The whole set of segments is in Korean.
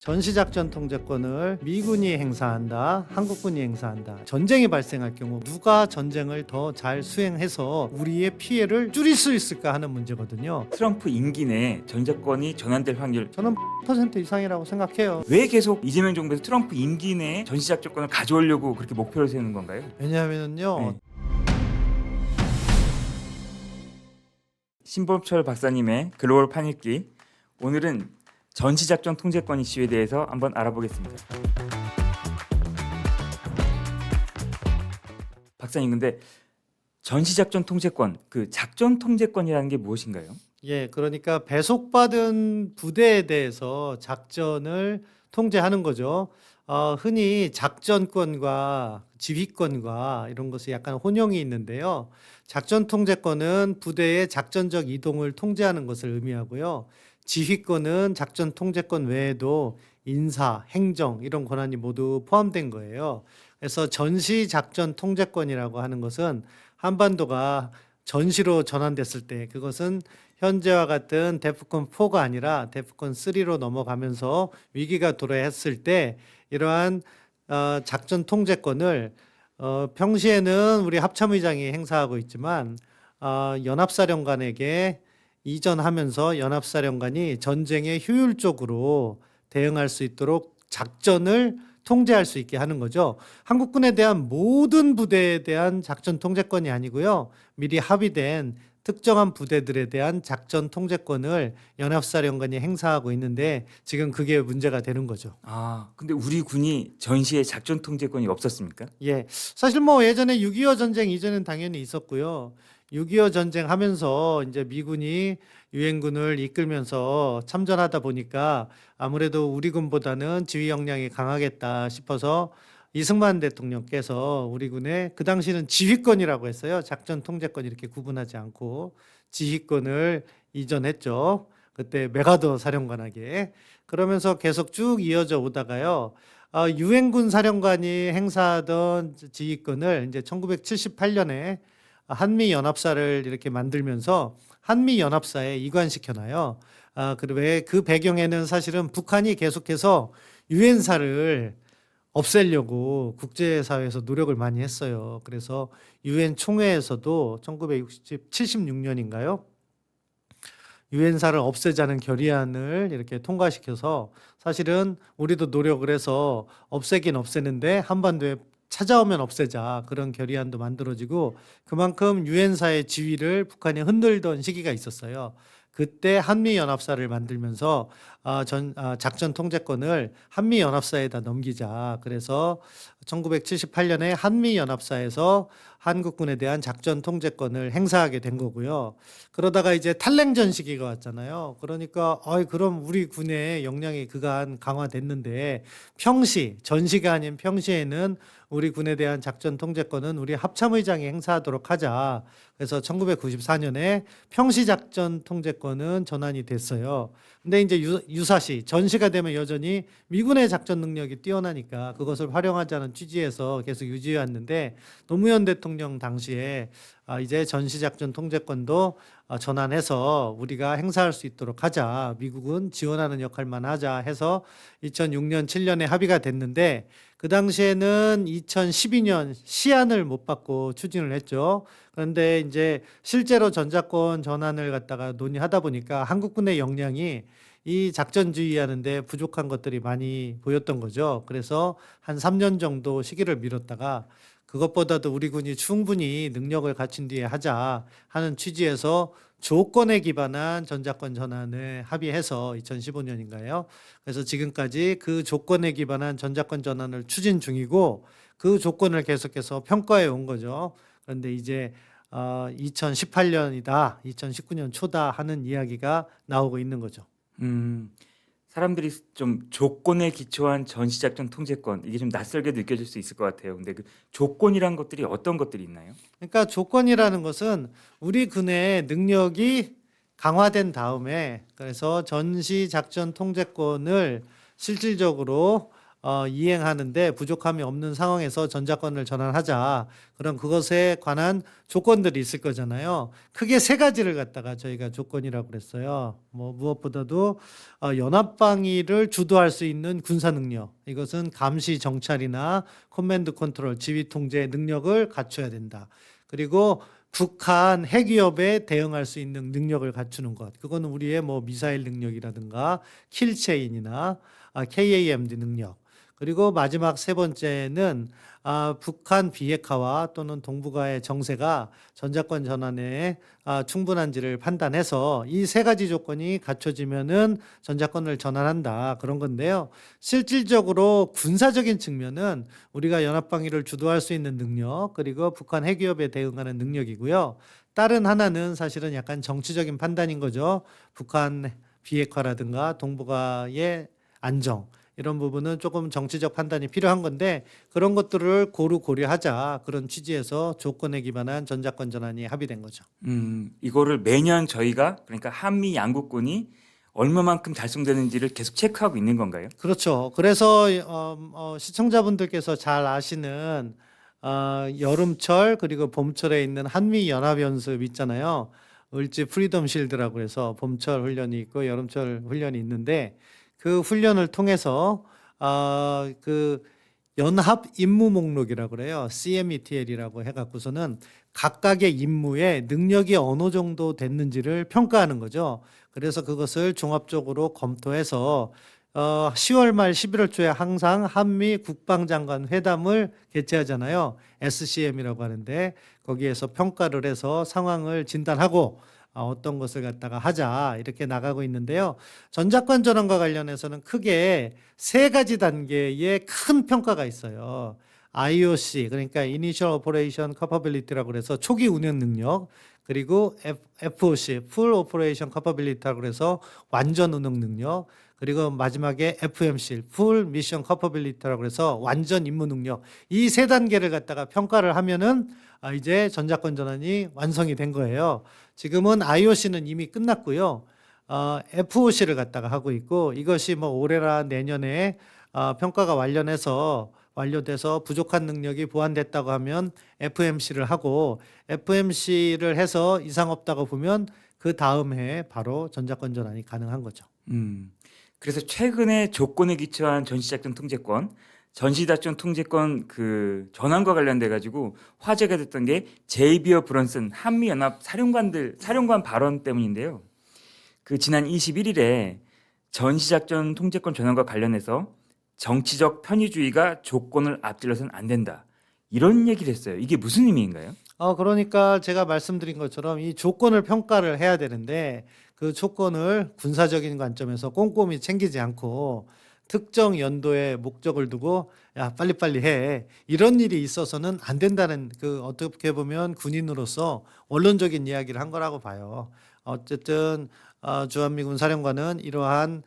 전시작전 통제권을 미군이 행사한다, 한국군이 행사한다. 전쟁이 발생할 경우 누가 전쟁을 더 잘 수행해서 우리의 피해를 줄일 수 있을까 하는 문제거든요. 트럼프 임기 내에 전작권이 전환될 확률, 저는 10% 이상이라고 생각해요. 왜 계속 이재명 정부에서 트럼프 임기 내에 전시작전권을 가져오려고 그렇게 목표를 세우는 건가요? 왜냐하면요. 네. 신범철 박사님의 글로벌 판읽기, 오늘은 전시작전 통제권 이슈에 대해서 한번 알아보겠습니다. 박사님, 근데 전시작전 통제권, 그 작전 통제권이라는 게 무엇인가요? 예, 그러니까 배속받은 부대에 대해서 작전을 통제하는 거죠. 흔히 작전권과 지휘권과 이런 것이 약간 혼용이 있는데요. 작전 통제권은 부대의 작전적 이동을 통제하는 것을 의미하고요. 지휘권은 작전 통제권 외에도 인사, 행정 이런 권한이 모두 포함된 거예요. 그래서 전시 작전 통제권이라고 하는 것은 한반도가 전시로 전환됐을 때 그것은 현재와 같은 데프콘 4가 아니라 데프콘 3로 넘어가면서 위기가 도래했을 때 이러한 작전 통제권을 평시에는 우리 합참의장이 행사하고 있지만 연합사령관에게 이전하면서 연합사령관이 전쟁에 효율적으로 대응할 수 있도록 작전을 통제할 수 있게 하는 거죠. 한국군에 대한 모든 부대에 대한 작전 통제권이 아니고요. 미리 합의된 특정한 부대들에 대한 작전 통제권을 연합사령관이 행사하고 있는데 지금 그게 문제가 되는 거죠. 근데 우리 군이 전시에 작전 통제권이 없었습니까? 예. 사실 뭐 예전에 6.25 전쟁 이전엔 당연히 있었고요. 6.25 전쟁 하면서 이제 미군이 유엔군을 이끌면서 참전하다 보니까 아무래도 우리 군보다는 지휘 역량이 강하겠다 싶어서 이승만 대통령께서 우리 군에 그 당시는 지휘권이라고 했어요. 작전 통제권 이렇게 구분하지 않고 지휘권을 이전했죠. 그때 메가더 사령관에게. 그러면서 계속 쭉 이어져 오다가요. 유엔군 사령관이 행사하던 지휘권을 이제 1978년에 한미연합사를 이렇게 만들면서 한미연합사에 이관시켜놔요. 그리고 그 배경에는 사실은 북한이 계속해서 유엔사를 없애려고 국제사회에서 노력을 많이 했어요. 그래서 유엔 총회에서도 1976년인가요? 유엔사를 없애자는 결의안을 이렇게 통과시켜서 사실은 우리도 노력을 해서 없애긴 없애는데 한반도에 찾아오면 없애자 그런 결의안도 만들어지고 그만큼 유엔사의 지위를 북한이 흔들던 시기가 있었어요. 그때 한미연합사를 만들면서 작전 통제권을 한미연합사에다 넘기자. 그래서 1978년에 한미연합사에서 한국군에 대한 작전 통제권을 행사하게 된 거고요. 그러다가 이제 탈냉전 시기가 왔잖아요. 그러니까 그럼 우리 군의 역량이 그간 강화됐는데 전시가 아닌 평시에는 우리 군에 대한 작전 통제권은 우리 합참의장이 행사하도록 하자. 그래서 1994년에 평시 작전 통제권은 전환이 됐어요. 근데 이제 유사시 전시가 되면 여전히 미군의 작전 능력이 뛰어나니까 그것을 활용하자는 취지에서 계속 유지해 왔는데 노무현 대통령 당시에 이제 전시작전 통제권도 전환해서 우리가 행사할 수 있도록 하자. 미국은 지원하는 역할만 하자 해서 2006년 7년에 합의가 됐는데 그 당시에는 2012년 시한을 못 받고 추진을 했죠. 그런데 이제 실제로 전작권 전환을 갖다가 논의하다 보니까 한국군의 역량이 이 작전 지휘하는데 부족한 것들이 많이 보였던 거죠. 그래서 한 3년 정도 시기를 미뤘다가 그것보다도 우리 군이 충분히 능력을 갖춘 뒤에 하자 하는 취지에서 조건에 기반한 전작권 전환을 합의해서 2015년인가요? 그래서 지금까지 그 조건에 기반한 전작권 전환을 추진 중이고 그 조건을 계속해서 평가해 온 거죠. 그런데 이제 2018년이다, 2019년 초다 하는 이야기가 나오고 있는 거죠. 사람들이 좀 조건에 기초한 전시작전 통제권, 이게 좀 낯설게 느껴질 수 있을 것 같아요. 근데 그 조건이란 것들이 어떤 것들이 있나요? 그러니까 조건이라는 것은 우리 군의 능력이 강화된 다음에 그래서 전시 작전 통제권을 실질적으로 이행하는데 부족함이 없는 상황에서 전자권을 전환하자. 그런 그것에 관한 조건들이 있을 거잖아요. 크게 세 가지를 갖다가 저희가 조건이라고 그랬어요. 뭐 무엇보다도 연합방위를 주도할 수 있는 군사 능력. 이것은 감시 정찰이나 커맨드 컨트롤, 지휘 통제 능력을 갖춰야 된다. 그리고 북한 핵위협에 대응할 수 있는 능력을 갖추는 것. 그거는 우리의 뭐 미사일 능력이라든가 킬체인이나 KAMD 능력. 그리고 마지막 세 번째는 북한 비핵화와 또는 동북아의 정세가 전자권 전환에 충분한지를 판단해서 이 세 가지 조건이 갖춰지면은 전자권을 전환한다 그런 건데요. 실질적으로 군사적인 측면은 우리가 연합방위를 주도할 수 있는 능력 그리고 북한 핵위협에 대응하는 능력이고요. 다른 하나는 사실은 약간 정치적인 판단인 거죠. 북한 비핵화라든가 동북아의 안정 이런 부분은 조금 정치적 판단이 필요한 건데 그런 것들을 고려하자 그런 취지에서 조건에 기반한 전자권 전환이 합의된 거죠. 이거를 매년 저희가 그러니까 한미 양국군이 얼마만큼 달성되는지를 계속 체크하고 있는 건가요? 그렇죠. 그래서 시청자분들께서 잘 아시는 여름철 그리고 봄철에 있는 한미 연합 연습 있잖아요. 을지 프리덤 실드라고 해서 봄철 훈련이 있고 여름철 훈련이 있는데 그 훈련을 통해서 그 연합 임무 목록이라고 그래요. CMETL이라고 해갖고서는 각각의 임무의 능력이 어느 정도 됐는지를 평가하는 거죠. 그래서 그것을 종합적으로 검토해서 10월 말 11월 초에 항상 한미 국방장관 회담을 개최하잖아요. SCM이라고 하는데 거기에서 평가를 해서 상황을 진단하고 어떤 것을 갖다가 하자 이렇게 나가고 있는데요. 전자권 전환과 관련해서는 크게 세 가지 단계의 큰 평가가 있어요. IOC 그러니까 Initial Operation Capability라고 그래서 초기 운영 능력 그리고 FOC Full Operation Capability라고 그래서 완전 운영 능력 그리고 마지막에 FMC Full Mission Capability라고 그래서 완전 임무 능력 이 세 단계를 갖다가 평가를 하면은 이제 전자권 전환이 완성이 된 거예요. 지금은 IOC는 이미 끝났고요. FOC를 갖다가 하고 있고 이것이 뭐 올해나 내년에 평가가 완료돼서 부족한 능력이 보완됐다고 하면 FMC를 하고 FMC를 해서 이상 없다고 보면 그 다음 해에 바로 전자권 전환이 가능한 거죠. 그래서 최근에 조건에 기초한 전시작전 통제권, 전시작전 통제권 그 전환과 관련돼 가지고 화제가 됐던 게 제이비어 브런슨 한미연합 사령관 발언 때문인데요. 그 지난 21일에 전시작전 통제권 전환과 관련해서 정치적 편의주의가 조건을 앞질러서는 안 된다. 이런 얘기를 했어요. 이게 무슨 의미인가요? 그러니까 제가 말씀드린 것처럼 이 조건을 평가를 해야 되는데 그 조건을 군사적인 관점에서 꼼꼼히 챙기지 않고 특정 연도의 목적을 두고 야 빨리빨리 해 이런 일이 있어서는 안 된다는 그 어떻게 보면 군인으로서 원론적인 이야기를 한 거라고 봐요. 어쨌든 주한미군 사령관은 이러한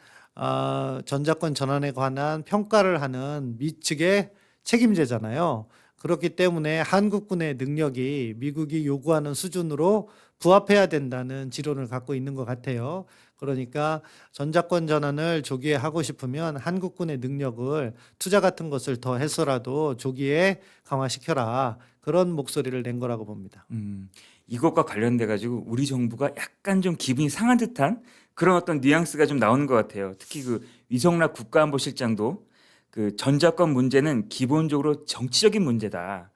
전자권 전환에 관한 평가를 하는 미측의 책임제잖아요. 그렇기 때문에 한국군의 능력이 미국이 요구하는 수준으로 부합해야 된다는 지론을 갖고 있는 것 같아요. 그러니까 전자권 전환을 조기에 하고 싶으면 한국군의 능력을 투자 같은 것을 더 해서라도 조기에 강화시켜라. 그런 목소리를 낸 거라고 봅니다. 이것과 관련돼 가지고 우리 정부가 약간 좀 기분이 상한 듯한 그런 어떤 뉘앙스가 좀 나오는 것 같아요. 특히 그 위성락 국가안보실장도 그 전자권 문제는 기본적으로 정치적인 문제다.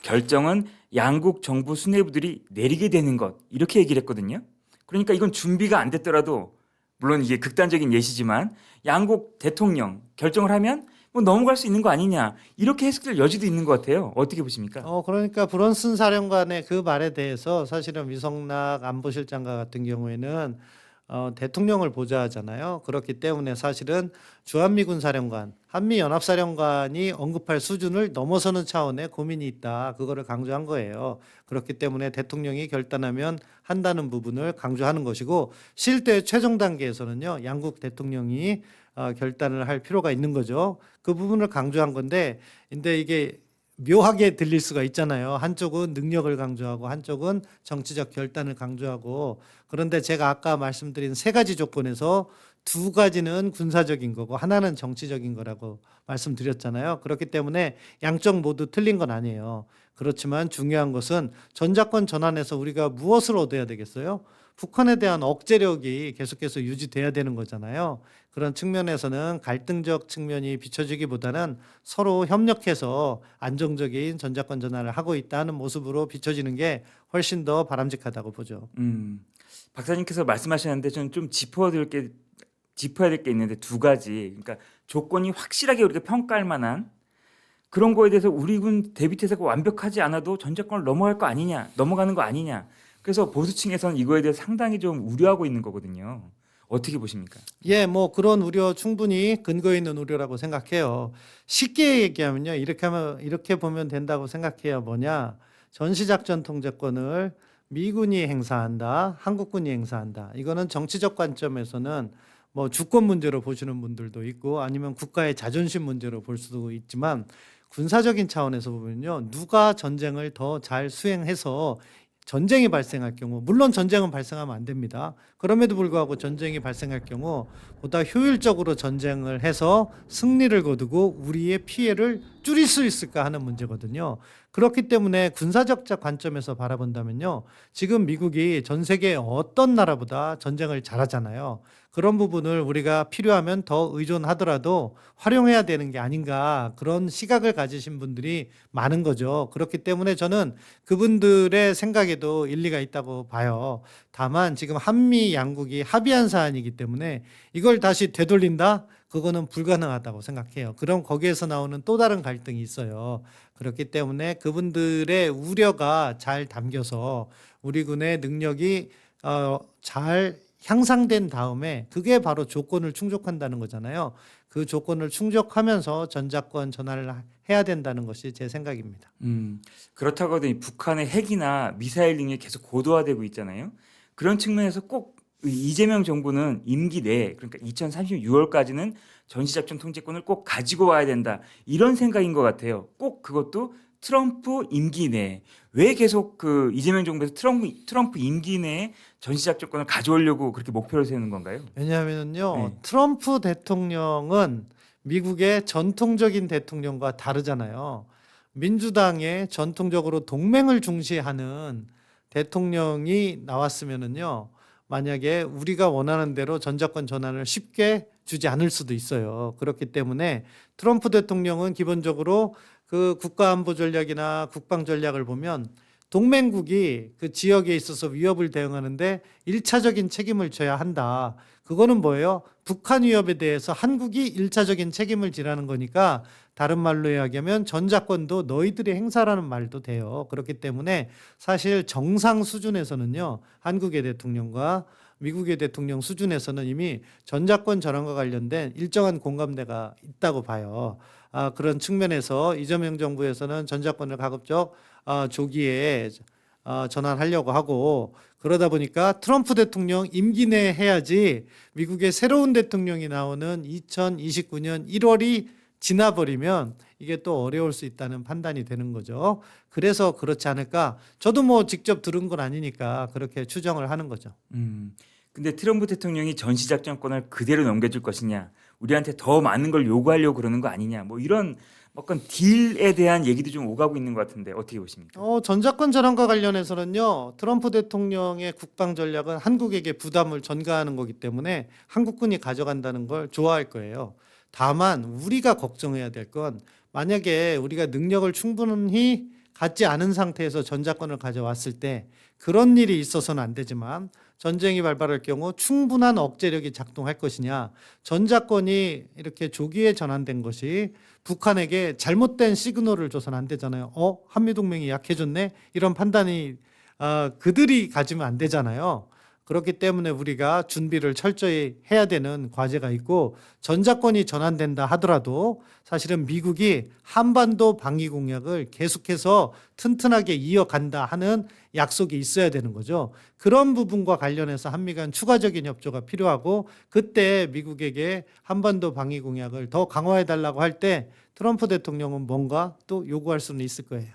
결정은 양국 정부 수뇌부들이 내리게 되는 것 이렇게 얘기를 했거든요. 그러니까 이건 준비가 안 됐더라도 물론 이게 극단적인 예시지만 양국 대통령 결정을 하면 뭐 넘어갈 수 있는 거 아니냐 이렇게 해석될 여지도 있는 것 같아요. 어떻게 보십니까? 그러니까 브런슨 사령관의 그 말에 대해서 사실은 위성락 안보실장과 같은 경우에는 대통령을 보좌하잖아요. 그렇기 때문에 사실은 주한미군 사령관, 한미연합사령관이 언급할 수준을 넘어서는 차원의 고민이 있다. 그거를 강조한 거예요. 그렇기 때문에 대통령이 결단하면 한다는 부분을 강조하는 것이고 실제 최종 단계에서는요. 양국 대통령이 결단을 할 필요가 있는 거죠. 그 부분을 강조한 건데 근데 이게 묘하게 들릴 수가 있잖아요. 한쪽은 능력을 강조하고 한쪽은 정치적 결단을 강조하고 그런데 제가 아까 말씀드린 세 가지 조건에서 두 가지는 군사적인 거고 하나는 정치적인 거라고 말씀드렸잖아요. 그렇기 때문에 양쪽 모두 틀린 건 아니에요. 그렇지만 중요한 것은 전자권 전환에서 우리가 무엇을 얻어야 되겠어요? 북한에 대한 억제력이 계속해서 유지돼야 되는 거잖아요. 그런 측면에서는 갈등적 측면이 비춰지기보다는 서로 협력해서 안정적인 전자권 전환을 하고 있다는 모습으로 비춰지는 게 훨씬 더 바람직하다고 보죠. 박사님께서 말씀하셨는데 저는 좀 짚어야 될 게 있는데 두 가지. 그러니까 조건이 확실하게 우리가 평가할 만한 그런 거에 대해서 우리 군 대비태세가 완벽하지 않아도 전자권을 넘어가는 거 아니냐. 그래서 보수층에서는 이거에 대해서 상당히 좀 우려하고 있는 거거든요. 어떻게 보십니까? 예, 뭐 그런 우려 충분히 근거 있는 우려라고 생각해요. 쉽게 얘기하면요. 이렇게 보면 된다고 생각해요. 뭐냐? 전시작전 통제권을 미군이 행사한다, 한국군이 행사한다. 이거는 정치적 관점에서는 뭐 주권 문제로 보시는 분들도 있고 아니면 국가의 자존심 문제로 볼 수도 있지만 군사적인 차원에서 보면요. 누가 전쟁을 더 잘 수행해서 전쟁이 발생할 경우, 물론 전쟁은 발생하면 안 됩니다. 그럼에도 불구하고 전쟁이 발생할 경우 보다 효율적으로 전쟁을 해서 승리를 거두고 우리의 피해를 줄일 수 있을까 하는 문제거든요. 그렇기 때문에 군사적 관점에서 바라본다면요. 지금 미국이 전 세계 어떤 나라보다 전쟁을 잘하잖아요. 그런 부분을 우리가 필요하면 더 의존하더라도 활용해야 되는 게 아닌가, 그런 시각을 가지신 분들이 많은 거죠. 그렇기 때문에 저는 그분들의 생각에도 일리가 있다고 봐요. 다만 지금 한미 양국이 합의한 사안이기 때문에 이걸 다시 되돌린다? 그거는 불가능하다고 생각해요. 그럼 거기에서 나오는 또 다른 갈등이 있어요. 그렇기 때문에 그분들의 우려가 잘 담겨서 우리 군의 능력이 잘 향상된 다음에 그게 바로 조건을 충족한다는 거잖아요. 그 조건을 충족하면서 전자권 전환을 해야 된다는 것이 제 생각입니다. 그렇다고 하더니 북한의 핵이나 미사일 능력이 계속 고도화되고 있잖아요. 그런 측면에서 꼭 이재명 정부는 임기 내에 그러니까 2036년까지는 전시작전 통제권을 꼭 가지고 와야 된다. 이런 생각인 것 같아요. 꼭 그것도 트럼프 임기 내에. 왜 계속 그 이재명 정부에서 트럼프 임기 내에 전시작전권을 가져오려고 그렇게 목표를 세우는 건가요? 왜냐하면요, 네. 트럼프 대통령은 미국의 전통적인 대통령과 다르잖아요. 민주당의 전통적으로 동맹을 중시하는 대통령이 나왔으면은요, 만약에 우리가 원하는 대로 전자권 전환을 쉽게 주지 않을 수도 있어요. 그렇기 때문에 트럼프 대통령은 기본적으로 그 국가안보 전략이나 국방 전략을 보면 동맹국이 그 지역에 있어서 위협을 대응하는데 1차적인 책임을 져야 한다. 그거는 뭐예요? 북한 위협에 대해서 한국이 1차적인 책임을 지라는 거니까 다른 말로 이야기하면 전자권도 너희들이 행사라는 말도 돼요. 그렇기 때문에 사실 정상 수준에서는요. 한국의 대통령과 미국의 대통령 수준에서는 이미 전자권 전환과 관련된 일정한 공감대가 있다고 봐요. 그런 측면에서 이재명 정부에서는 전자권을 가급적 조기에 전환하려고 하고 그러다 보니까 트럼프 대통령 임기 내에 해야지 미국의 새로운 대통령이 나오는 2029년 1월이 지나버리면 이게 또 어려울 수 있다는 판단이 되는 거죠. 그래서 그렇지 않을까? 저도 뭐 직접 들은 건 아니니까 그렇게 추정을 하는 거죠. 근데 트럼프 대통령이 전시작전권을 그대로 넘겨줄 것이냐, 우리한테 더 많은 걸 요구하려고 그러는 거 아니냐, 뭐 이런 어떤 딜에 대한 얘기도 좀 오가고 있는 것 같은데 어떻게 보십니까? 전자권 전환과 관련해서는요, 트럼프 대통령의 국방 전략은 한국에게 부담을 전가하는 거기 때문에 한국군이 가져간다는 걸 좋아할 거예요. 다만 우리가 걱정해야 될 건 만약에 우리가 능력을 충분히 갖지 않은 상태에서 전자권을 가져왔을 때 그런 일이 있어서는 안 되지만 전쟁이 발발할 경우 충분한 억제력이 작동할 것이냐, 전자권이 이렇게 조기에 전환된 것이 북한에게 잘못된 시그널을 줘서는 안 되잖아요. 한미동맹이 약해졌네? 이런 판단이 그들이 가지면 안 되잖아요. 그렇기 때문에 우리가 준비를 철저히 해야 되는 과제가 있고 전자권이 전환된다 하더라도 사실은 미국이 한반도 방위 공약을 계속해서 튼튼하게 이어간다 하는 약속이 있어야 되는 거죠. 그런 부분과 관련해서 한미 간 추가적인 협조가 필요하고 그때 미국에게 한반도 방위 공약을 더 강화해 달라고 할 때 트럼프 대통령은 뭔가 또 요구할 수는 있을 거예요.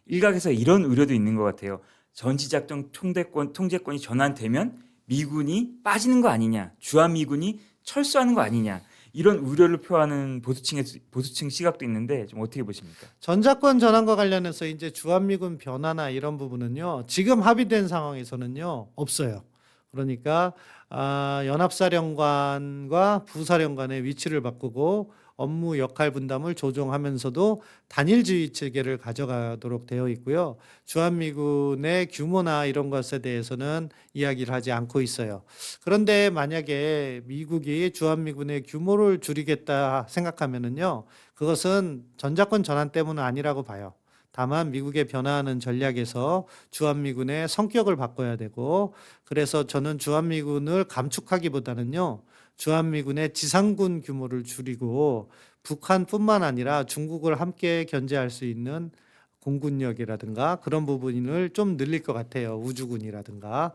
일각에서 이런 우려도 있는 것 같아요. 전시작전 통제권이 전환되면 미군이 빠지는 거 아니냐, 주한미군이 철수하는 거 아니냐 이런 우려를 표하는 보수층 시각도 있는데 좀 어떻게 보십니까? 전작권 전환과 관련해서 이제 주한미군 변화나 이런 부분은요, 지금 합의된 상황에서는요 없어요. 그러니까 연합사령관과 부사령관의 위치를 바꾸고 업무 역할 분담을 조정하면서도 단일주의 체계를 가져가도록 되어 있고요. 주한미군의 규모나 이런 것에 대해서는 이야기를 하지 않고 있어요. 그런데 만약에 미국이 주한미군의 규모를 줄이겠다 생각하면은요, 그것은 전작권 전환 때문은 아니라고 봐요. 다만 미국의 변화하는 전략에서 주한미군의 성격을 바꿔야 되고, 그래서 저는 주한미군을 감축하기보다는요, 주한미군의 지상군 규모를 줄이고 북한뿐만 아니라 중국을 함께 견제할 수 있는 공군력이라든가 그런 부분을 좀 늘릴 것 같아요. 우주군이라든가.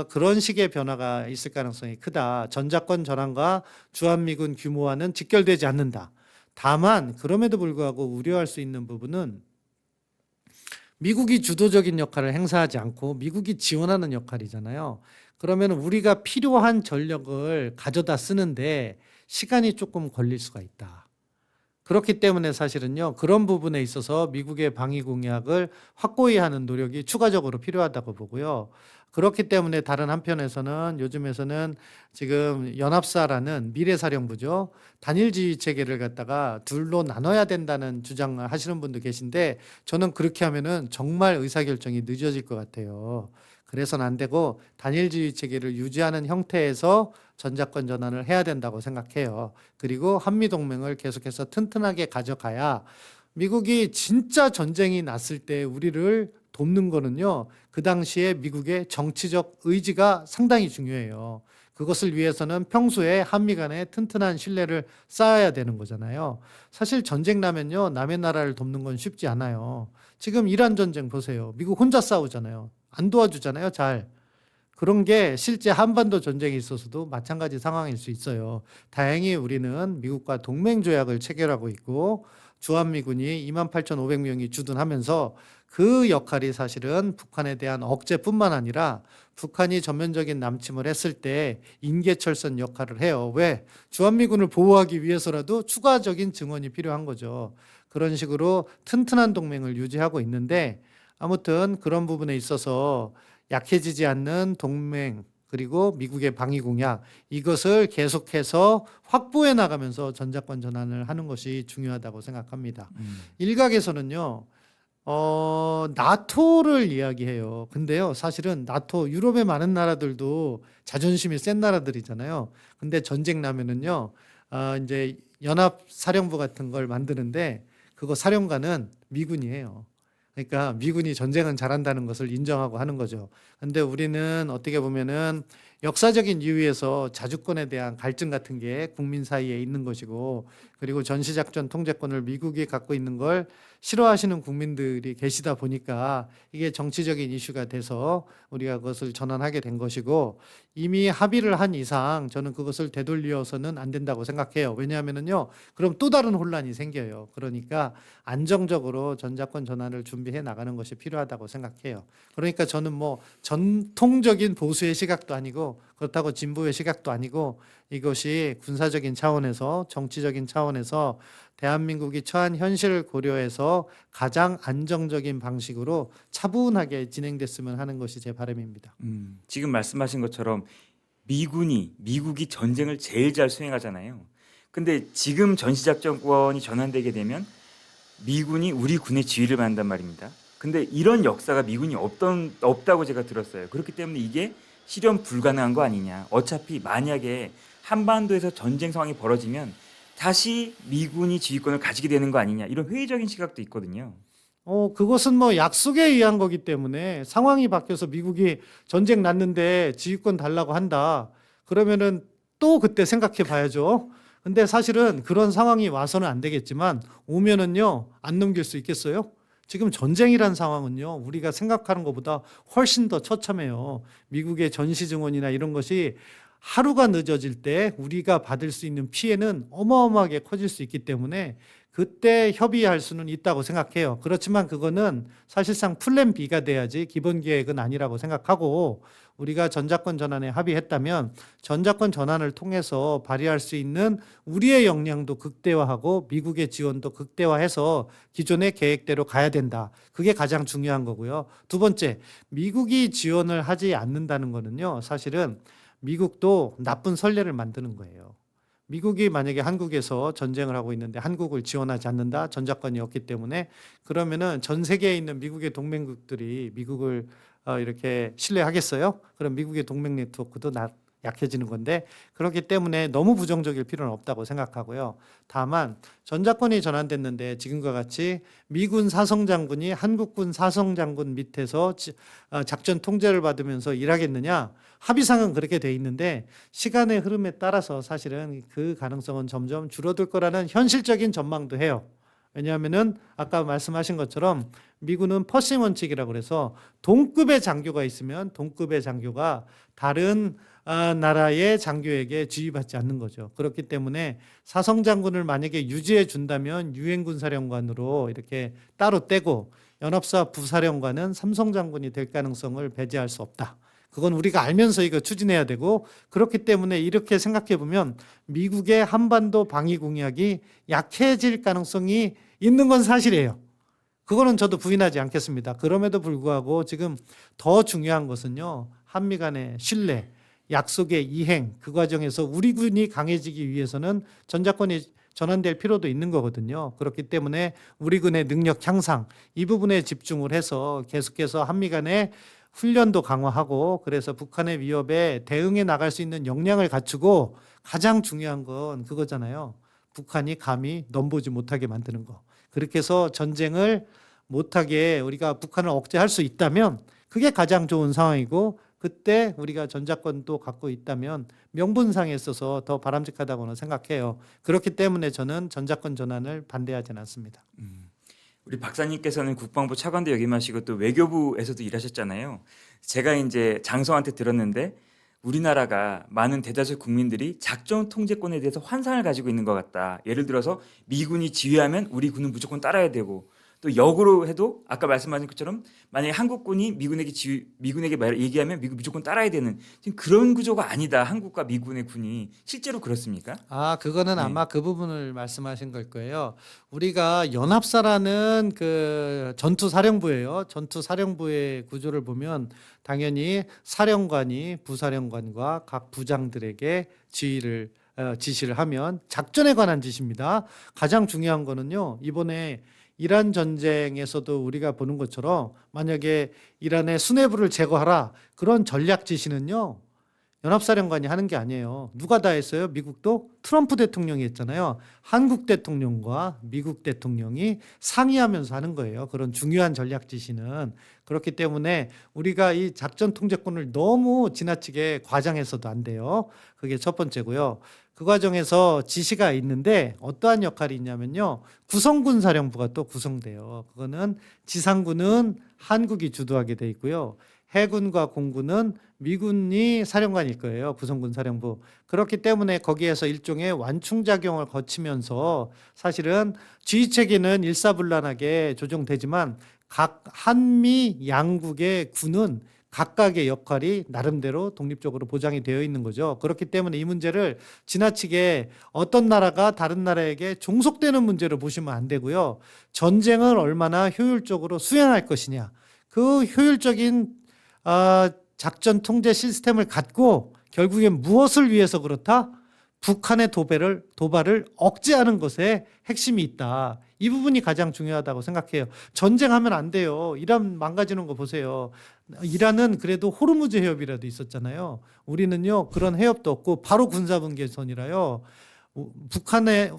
그런 식의 변화가 있을 가능성이 크다. 전작권 전환과 주한미군 규모와는 직결되지 않는다. 다만 그럼에도 불구하고 우려할 수 있는 부분은 미국이 주도적인 역할을 행사하지 않고 미국이 지원하는 역할이잖아요. 그러면 우리가 필요한 전력을 가져다 쓰는데 시간이 조금 걸릴 수가 있다. 그렇기 때문에 사실은요, 그런 부분에 있어서 미국의 방위 공약을 확고히 하는 노력이 추가적으로 필요하다고 보고요. 그렇기 때문에 다른 한편에서는 요즘에서는 지금 연합사라는 미래사령부죠. 단일주의 체계를 갖다가 둘로 나눠야 된다는 주장을 하시는 분도 계신데 저는 그렇게 하면은 정말 의사결정이 늦어질 것 같아요. 그래서는 안 되고 단일주의 체계를 유지하는 형태에서 전작권 전환을 해야 된다고 생각해요. 그리고 한미동맹을 계속해서 튼튼하게 가져가야 미국이 진짜 전쟁이 났을 때 우리를 돕는 거는요, 그 당시에 미국의 정치적 의지가 상당히 중요해요. 그것을 위해서는 평소에 한미 간에 튼튼한 신뢰를 쌓아야 되는 거잖아요. 사실 전쟁 나면요, 남의 나라를 돕는 건 쉽지 않아요. 지금 이란 전쟁 보세요. 미국 혼자 싸우잖아요. 안 도와주잖아요, 잘. 그런 게 실제 한반도 전쟁에 있어서도 마찬가지 상황일 수 있어요. 다행히 우리는 미국과 동맹 조약을 체결하고 있고 주한미군이 28,500명이 주둔하면서 그 역할이 사실은 북한에 대한 억제뿐만 아니라 북한이 전면적인 남침을 했을 때 인계철선 역할을 해요. 왜? 주한미군을 보호하기 위해서라도 추가적인 증언이 필요한 거죠. 그런 식으로 튼튼한 동맹을 유지하고 있는데 아무튼 그런 부분에 있어서 약해지지 않는 동맹 그리고 미국의 방위 공약 이것을 계속해서 확보해 나가면서 전작권 전환을 하는 것이 중요하다고 생각합니다. 일각에서는요. 나토를 이야기해요. 근데요, 사실은 나토 유럽의 많은 나라들도 자존심이 센 나라들이잖아요. 근데 전쟁 나면은요, 이제 연합 사령부 같은 걸 만드는데 그거 사령관은 미군이에요. 그러니까 미군이 전쟁은 잘한다는 것을 인정하고 하는 거죠. 근데 우리는 어떻게 보면은 역사적인 이유에서 자주권에 대한 갈증 같은 게 국민 사이에 있는 것이고, 그리고 전시작전 통제권을 미국이 갖고 있는 걸 싫어하시는 국민들이 계시다 보니까 이게 정치적인 이슈가 돼서 우리가 그것을 전환하게 된 것이고, 이미 합의를 한 이상 저는 그것을 되돌려서는 안 된다고 생각해요. 왜냐하면은요, 그럼 또 다른 혼란이 생겨요. 그러니까 안정적으로 전작권 전환을 준비해 나가는 것이 필요하다고 생각해요. 그러니까 저는 뭐 전통적인 보수의 시각도 아니고 그렇다고 진보의 시각도 아니고 이것이 군사적인 차원에서 정치적인 차원에서 대한민국이 처한 현실을 고려해서 가장 안정적인 방식으로 차분하게 진행됐으면 하는 것이 제 바람입니다. 지금 말씀하신 것처럼 미국이 전쟁을 제일 잘 수행하잖아요. 근데 지금 전시작전권이 전환되게 되면 미군이 우리 군의 지휘를 받는단 말입니다. 근데 이런 역사가 미군이 없다고 제가 들었어요. 그렇기 때문에 이게 실현 불가능한 거 아니냐. 어차피 만약에 한반도에서 전쟁 상황이 벌어지면 다시 미군이 지휘권을 가지게 되는 거 아니냐. 이런 회의적인 시각도 있거든요. 그것은 뭐 약속에 의한 거기 때문에 상황이 바뀌어서 미국이 전쟁 났는데 지휘권 달라고 한다. 그러면은 또 그때 생각해 봐야죠. 근데 사실은 그런 상황이 와서는 안 되겠지만 오면은요, 안 넘길 수 있겠어요? 지금 전쟁이란 상황은요, 우리가 생각하는 것보다 훨씬 더 처참해요. 미국의 전시 증원이나 이런 것이 하루가 늦어질 때 우리가 받을 수 있는 피해는 어마어마하게 커질 수 있기 때문에 그때 협의할 수는 있다고 생각해요. 그렇지만 그거는 사실상 플랜 B가 돼야지 기본 계획은 아니라고 생각하고, 우리가 전자권 전환에 합의했다면 전자권 전환을 통해서 발휘할 수 있는 우리의 역량도 극대화하고 미국의 지원도 극대화해서 기존의 계획대로 가야 된다. 그게 가장 중요한 거고요. 두 번째, 미국이 지원을 하지 않는다는 거는요, 사실은 미국도 나쁜 선례를 만드는 거예요. 미국이 만약에 한국에서 전쟁을 하고 있는데 한국을 지원하지 않는다, 전자권이 없기 때문에, 그러면은 전 세계에 있는 미국의 동맹국들이 미국을 이렇게 신뢰하겠어요? 그럼 미국의 동맹 네트워크도 약해지는 건데, 그렇기 때문에 너무 부정적일 필요는 없다고 생각하고요. 다만 전자권이 전환됐는데 지금과 같이 미군 사성장군이 한국군 사성장군 밑에서 작전 통제를 받으면서 일하겠느냐? 합의상은 그렇게 돼 있는데 시간의 흐름에 따라서 사실은 그 가능성은 점점 줄어들 거라는 현실적인 전망도 해요. 왜냐하면은 아까 말씀하신 것처럼 미군은 퍼싱 원칙이라고 그래서 동급의 장교가 있으면 동급의 장교가 다른 나라의 장교에게 지휘받지 않는 거죠. 그렇기 때문에 사성장군을 만약에 유지해 준다면 유엔군 사령관으로 이렇게 따로 떼고 연합사 부사령관은 삼성장군이 될 가능성을 배제할 수 없다. 그건 우리가 알면서 이거 추진해야 되고, 그렇기 때문에 이렇게 생각해 보면 미국의 한반도 방위 공약이 약해질 가능성이 있는 건 사실이에요. 그거는 저도 부인하지 않겠습니다. 그럼에도 불구하고 지금 더 중요한 것은요, 한미 간의 신뢰, 약속의 이행, 그 과정에서 우리 군이 강해지기 위해서는 전자권이 전환될 필요도 있는 거거든요. 그렇기 때문에 우리 군의 능력 향상, 이 부분에 집중을 해서 계속해서 한미 간의 훈련도 강화하고, 그래서 북한의 위협에 대응해 나갈 수 있는 역량을 갖추고, 가장 중요한 건 그거잖아요. 북한이 감히 넘보지 못하게 만드는 거. 그렇게 해서 전쟁을 못하게 우리가 북한을 억제할 수 있다면 그게 가장 좋은 상황이고, 그때 우리가 전자권도 갖고 있다면 명분상에 있어서 더 바람직하다고는 생각해요. 그렇기 때문에 저는 전자권 전환을 반대하지는 않습니다. 우리 박사님께서는 국방부 차관도 역임하시고 또 외교부에서도 일하셨잖아요. 제가 이제 장성한테 들었는데 우리나라가 많은 대다수 국민들이 작전 통제권에 대해서 환상을 가지고 있는 것 같다. 예를 들어서 미군이 지휘하면 우리 군은 무조건 따라야 되고, 또 역으로 해도 아까 말씀하신 것처럼 만약에 한국군이 미군에게 얘기하면 미국 무조건 따라야 되는, 지금 그런 구조가 아니다. 한국과 미군의 군이 실제로 그렇습니까? 그거는 네. 아마 그 부분을 말씀하신 걸 거예요. 우리가 연합사라는 그 전투사령부예요. 전투사령부의 구조를 보면 당연히 사령관이 부사령관과 각 부장들에게 지시를 하면 작전에 관한 지시입니다. 가장 중요한 거는요, 이번에 이란 전쟁에서도 우리가 보는 것처럼 만약에 이란의 수뇌부를 제거하라, 그런 전략 지시는요, 연합사령관이 하는 게 아니에요. 누가 다 했어요? 미국도 트럼프 대통령이 했잖아요. 한국 대통령과 미국 대통령이 상의하면서 하는 거예요. 그런 중요한 전략 지시는. 그렇기 때문에 우리가 이 작전 통제권을 너무 지나치게 과장해서도 안 돼요. 그게 첫 번째고요. 그 과정에서 지시가 있는데 어떠한 역할이 있냐면요, 구성군 사령부가 또 구성돼요. 그거는 지상군은 한국이 주도하게 돼 있고요, 해군과 공군은 미군이 사령관일 거예요. 구성군 사령부. 그렇기 때문에 거기에서 일종의 완충작용을 거치면서 사실은 지휘체계는 일사불란하게 조정되지만 각 한미 양국의 군은 각각의 역할이 나름대로 독립적으로 보장이 되어 있는 거죠. 그렇기 때문에 이 문제를 지나치게 어떤 나라가 다른 나라에게 종속되는 문제로 보시면 안 되고요, 전쟁을 얼마나 효율적으로 수행할 것이냐, 그 효율적인 작전 통제 시스템을 갖고 결국엔 무엇을 위해서 그렇다? 북한의 도발을 억제하는 것에 핵심이 있다. 이 부분이 가장 중요하다고 생각해요. 전쟁하면 안 돼요. 이란 망가지는 거 보세요. 이란은 그래도 호르무즈 해협이라도 있었잖아요. 우리는요, 그런 해협도 없고 바로 군사분계선이라요.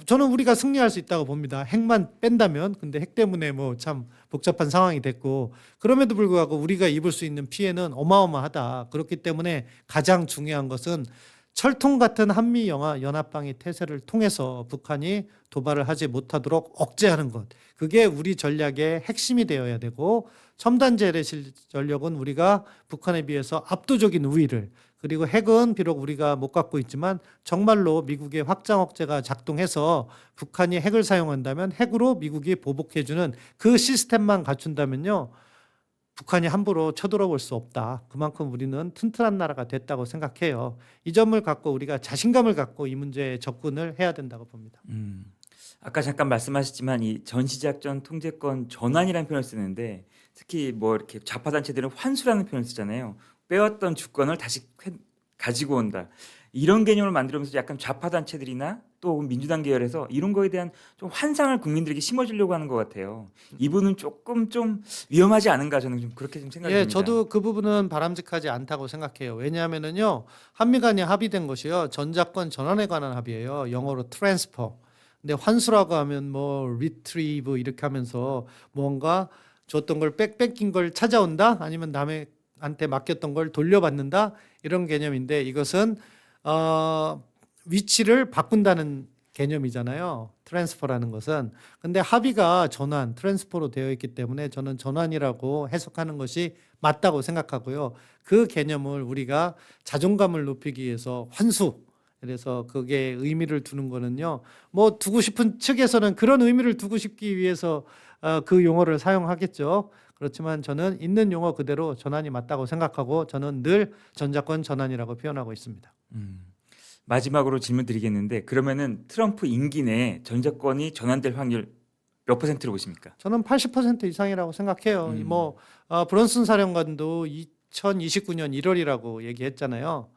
저는 우리가 승리할 수 있다고 봅니다. 핵만 뺀다면. 근데 핵 때문에 뭐 참 복잡한 상황이 됐고, 그럼에도 불구하고 우리가 입을 수 있는 피해는 어마어마하다. 그렇기 때문에 가장 중요한 것은 철통 같은 한미 연합방위 태세를 통해서 북한이 도발을 하지 못하도록 억제하는 것. 그게 우리 전략의 핵심이 되어야 되고, 첨단 재래식 전력은 우리가 북한에 비해서 압도적인 우위를, 그리고 핵은 비록 우리가 못 갖고 있지만 정말로 미국의 확장 억제가 작동해서 북한이 핵을 사용한다면 핵으로 미국이 보복해주는 그 시스템만 갖춘다면요. 북한이 함부로 쳐들어올 수 없다. 그만큼 우리는 튼튼한 나라가 됐다고 생각해요. 이 점을 갖고 우리가 자신감을 갖고 이 문제에 접근을 해야 된다고 봅니다. 아까 잠깐 말씀하셨지만 이 전시작전 통제권 전환이라는 표현을 쓰는데 특히 뭐 이렇게 좌파 단체들은 환수라는 표현을 쓰잖아요. 빼왔던 주권을 다시 가지고 온다. 이런 개념을 만들면서 약간 좌파 단체들이나 또 민주당 계열에서 이런 거에 대한 좀 환상을 국민들에게 심어주려고 하는 것 같아요. 이분은 조금 좀 위험하지 않은가 저는 좀 그렇게 좀 생각이 예, 듭니다. 저도 그 부분은 바람직하지 않다고 생각해요. 왜냐하면은요, 한미 간에 합의된 것이요, 전자권 전환에 관한 합의예요. 영어로 트랜스퍼. 근데 환수라고 하면 뭐 리트리브 이렇게 하면서 뭔가 줬던 걸 뺏긴 걸 찾아온다, 아니면 남한테 맡겼던 걸 돌려받는다 이런 개념인데 이것은 위치를 바꾼다는 개념이잖아요. 트랜스퍼라는 것은. 근데 합의가 전환, 트랜스퍼로 되어 있기 때문에 저는 전환이라고 해석하는 것이 맞다고 생각하고요. 그 개념을 우리가 자존감을 높이기 위해서 환수, 그래서 그게 의미를 두는 거는요. 뭐 두고 싶은 측에서는 그런 의미를 두고 싶기 위해서 그 용어를 사용하겠죠. 그렇지만 저는 있는 용어 그대로 전환이 맞다고 생각하고 저는 늘 전자권 전환이라고 표현하고 있습니다. 마지막으로 질문 드리겠는데 그러면은 트럼프 임기 내에 전자권이 전환될 확률 몇 %로 보십니까? 저는 80% 이상이라고 생각해요. 브런슨 사령관도 2029년 1월이라고 얘기했잖아요.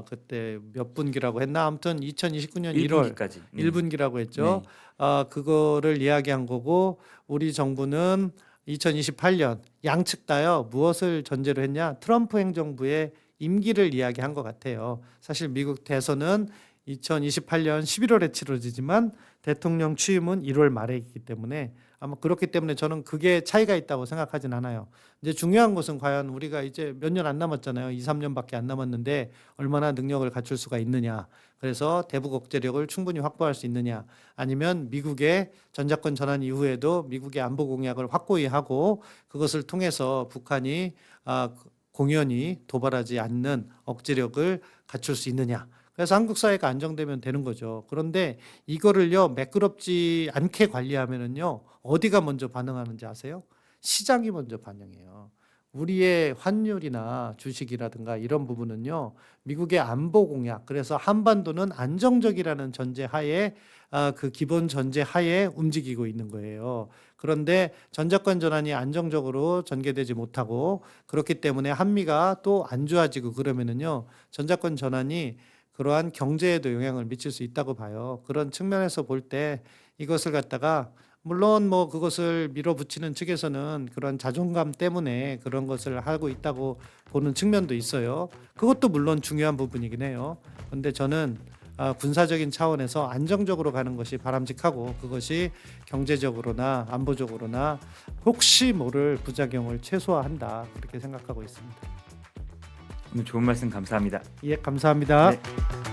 그때 몇 분기라고 했나? 아무튼 2029년 1월 1분기까지. 1분기라고 했죠. 네. 그거를 이야기한 거고 우리 정부는 2028년 양측 다요. 무엇을 전제로 했냐? 트럼프 행정부의 임기를 이야기한 것 같아요. 사실 미국 대선은 2028년 11월에 치러지지만 대통령 취임은 1월 말에 있기 때문에 아마 그렇기 때문에 저는 그게 차이가 있다고 생각하진 않아요. 이제 중요한 것은 과연 우리가 이제 몇 년 안 남았잖아요. 2, 3년밖에 안 남았는데 얼마나 능력을 갖출 수가 있느냐. 그래서 대북 억제력을 충분히 확보할 수 있느냐. 아니면 미국의 전자권 전환 이후에도 미국의 안보 공약을 확고히 하고 그것을 통해서 북한이 공연히 도발하지 않는 억제력을 갖출 수 있느냐. 그래서 한국 사회가 안정되면 되는 거죠. 그런데 이거를요 매끄럽지 않게 관리하면은요 어디가 먼저 반응하는지 아세요? 시장이 먼저 반영해요. 우리의 환율이나 주식이라든가 이런 부분은요 미국의 안보 공약, 그래서 한반도는 안정적이라는 전제하에 그 기본 전제하에 움직이고 있는 거예요. 그런데 전자권 전환이 안정적으로 전개되지 못하고 그렇기 때문에 한미가 또 안 좋아지고 그러면은요 전자권 전환이 그러한 경제에도 영향을 미칠 수 있다고 봐요. 그런 측면에서 볼 때 이것을 갖다가 물론 뭐 그것을 밀어붙이는 측에서는 그런 자존감 때문에 그런 것을 하고 있다고 보는 측면도 있어요. 그것도 물론 중요한 부분이긴 해요. 그런데 저는 군사적인 차원에서 안정적으로 가는 것이 바람직하고 그것이 경제적으로나 안보적으로나 혹시 모를 부작용을 최소화한다 그렇게 생각하고 있습니다. 오늘 좋은 말씀 감사합니다. 예, 감사합니다. 네.